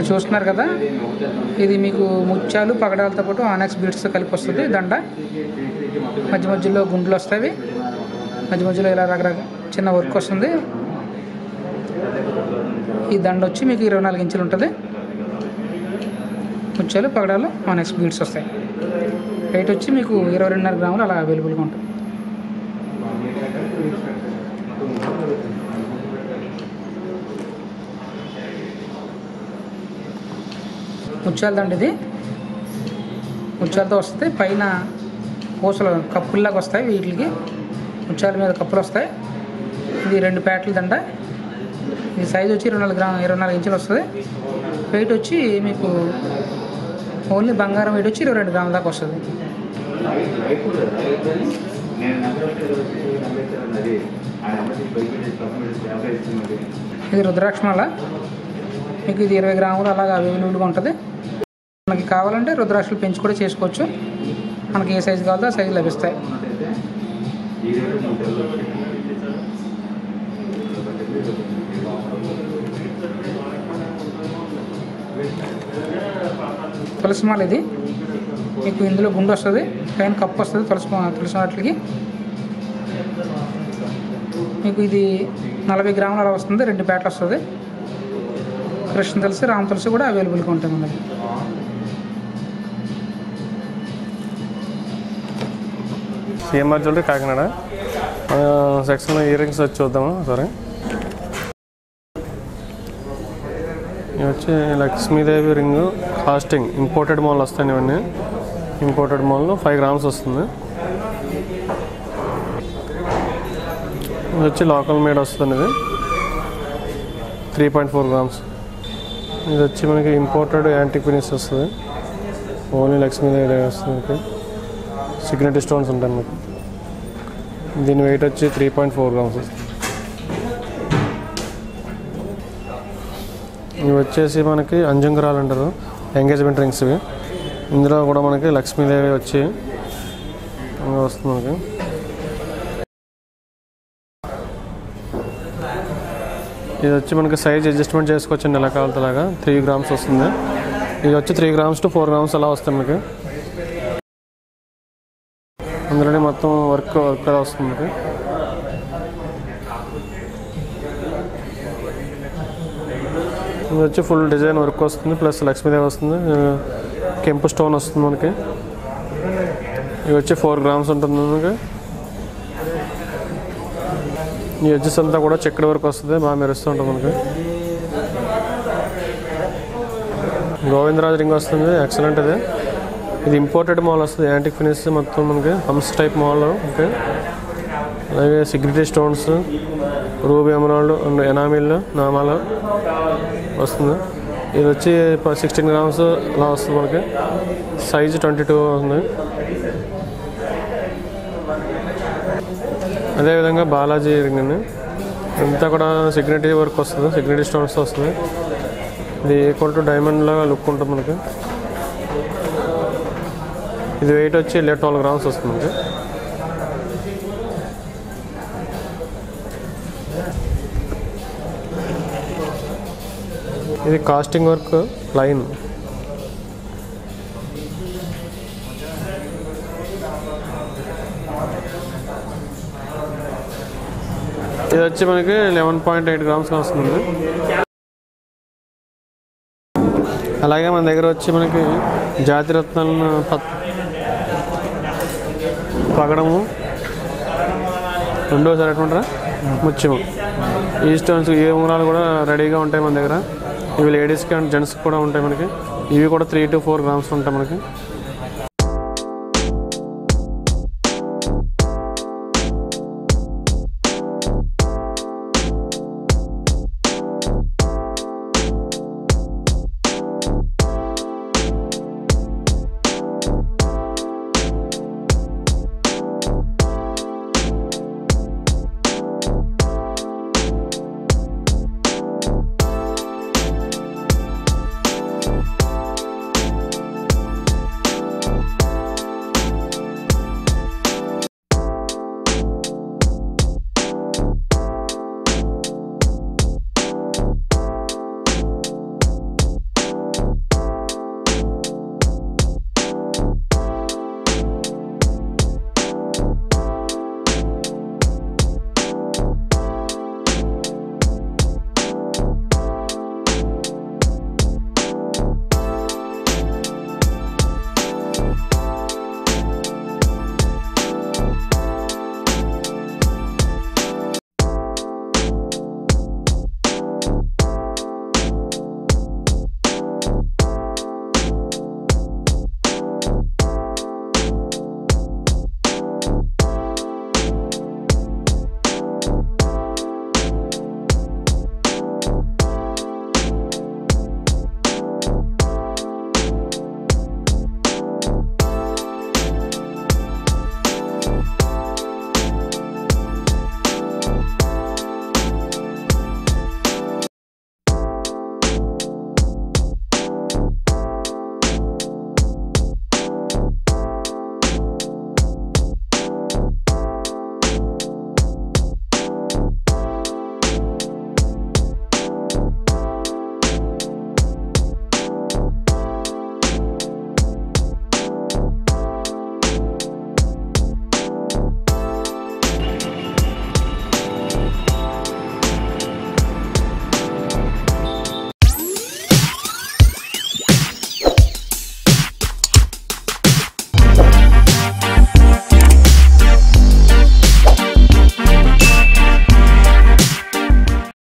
చూస్తున్నారు కదా, ఇది మీకు ముత్యాలు పగడాలతో పాటు ఆనెక్స్ బీడ్స్తో కలిపి వస్తుంది దండ. మధ్య మధ్యలో గుండ్లు వస్తాయి, మధ్య మధ్యలో ఇలా రకరకాల చిన్న వర్క్ వస్తుంది. ఈ దండ వచ్చి మీకు 24 ఇంచులు ఉంటుంది. ముత్యాలు పగడాలు ఆనెక్స్ బీడ్స్ వస్తాయి. రేట్ వచ్చి మీకు 22.5 గ్రాములు అలా అవైలబుల్గా ఉంటుంది. ముత్యాల దండ ఇది ముత్యాలతో వస్తుంది. పైన పూసలు కప్పుల్లాగా వస్తాయి, వీటికి ముత్యాల మీద కప్పులు వస్తాయి. ఇది 2 పేటల దండ. ఇది సైజ్ వచ్చి 24 ఇంచులు వస్తుంది. వెయిట్ వచ్చి మీకు ఓన్లీ బంగారం వెయిట్ వచ్చి 22 గ్రాముల దాకా వస్తుంది. ఇది రుద్రాక్షమాల, మీకు ఇది 20 గ్రాములు అలాగా అవైలబుల్గా ఉంటుంది. మనకి కావాలంటే రుద్రాక్షలు పెంచి కూడా చేసుకోవచ్చు. మనకి ఏ సైజు కావాలో ఆ సైజు లభిస్తాయి. తులసి మాల ఇది మీకు ఇందులో గుండు వస్తుంది, పైన కప్పు వస్తుంది. తులసి వాటికి మీకు ఇది 40 గ్రాములు అలా వస్తుంది. 2 పేటలు వస్తుంది. కృష్ణ తులసి, రామ తులసి కూడా అవైలబుల్గా ఉంటుంది మనకి. సిఎంఆర్ జ్యువెలరీ కాకినాడ సెక్షన్లో ఇయర్ రింగ్స్ వచ్చి చూద్దాము. సరే, ఇవి వచ్చి లక్ష్మీదేవి రింగ్ కాస్టింగ్ ఇంపోర్టెడ్ మాల్ వస్తాయి. ఇవన్నీ ఇంపోర్టెడ్ మాల్లో 5 గ్రామ్స్ వస్తుంది. ఇది వచ్చి లోకల్ మేడ్ వస్తుంది. ఇది 3.4 గ్రామ్స్. ఇది వచ్చి మనకి ఇంపోర్టెడ్ యాంటిక్ ఫినిష్ వస్తుంది. ఓన్లీ లక్ష్మీదేవి వస్తుంది. సిగ్నేచర్ స్టోన్స్ ఉంటాయి మీకు. దీని వెయిట్ వచ్చి 3.4 గ్రామ్స్. ఇవి వచ్చేసి మనకి అంజంగరాలు అంటారు, ఎంగేజ్మెంట్ రింగ్స్. ఇవి ఇందులో కూడా మనకి లక్ష్మీదేవి వచ్చి వస్తుంది మనకి. ఇది వచ్చి మనకి సైజ్ అడ్జస్ట్మెంట్ చేసుకోవచ్చండి, ఎలా కావాలంటే అలాగా. 3 గ్రామ్స్ వస్తుంది. ఇది వచ్చి 3 గ్రామ్స్ to 4 గ్రామ్స్ అలా వస్తుంది మీకు. అందులోనే మొత్తం వర్క్ అలా వస్తుంది మీకు. ఇది వచ్చి ఫుల్ డిజైన్ వర్క్ వస్తుంది, ప్లస్ లక్ష్మీదేవి వస్తుంది, కెంపు స్టోన్ వస్తుంది మనకి. ఇది వచ్చి 4 గ్రామ్స్ ఉంటుంది మనకి. ఈ ఎడ్జెస్ అంతా కూడా చెక్కడి వర్క్ వస్తుంది, బాగా మెరుస్తూ ఉంటుంది మనకి. గోవిందరాజ్ రింగ్ వస్తుంది, ఎక్సలెంట్. ఇది ఇంపోర్టెడ్ మాల్ వస్తుంది, యాంటిక్ ఫినిష్ మొత్తం మనకి. Hans type mall. ఓకే, అలాగే signature stones, ruby emerald and enamel నామాల వస్తుంది. ఇది వచ్చి 16 గ్రామ్స్ అలా వస్తుంది మనకి. సైజ్ 22 ఉంది. అదేవిధంగా బాలాజీ రింగ్ అండి. ఇంతా కూడా సిగ్నేచర్ వర్క్ వస్తుంది, సిగ్నేచర్ స్టోన్స్ వస్తుంది. ఇది ఈక్వల్ టు డైమండ్ లాగా లుక్ ఉంటుంది మనకి. ఇది వెయిట్ వచ్చి 12 గ్రామ్స్ వస్తుంది మనకి. ఇది కాస్టింగ్ వర్క్ లైన్. ఇది వచ్చి మనకి 11.8 గ్రామ్స్ వస్తుంది. అలాగే మన దగ్గర వచ్చి మనకి జాతిరత్నాలను పగడము, రెండోసారి ఎట్లుంటారా ముత్యము, ఈ స్టోన్స్, ఈ ఉంగరాలు కూడా రెడీగా ఉంటాయి మన దగ్గర. ఇవి లేడీస్కి అండ్ జెంట్స్కి కూడా ఉంటాయి మనకి. ఇవి కూడా 3 to 4 గ్రామ్స్ ఉంటాయి మనకి.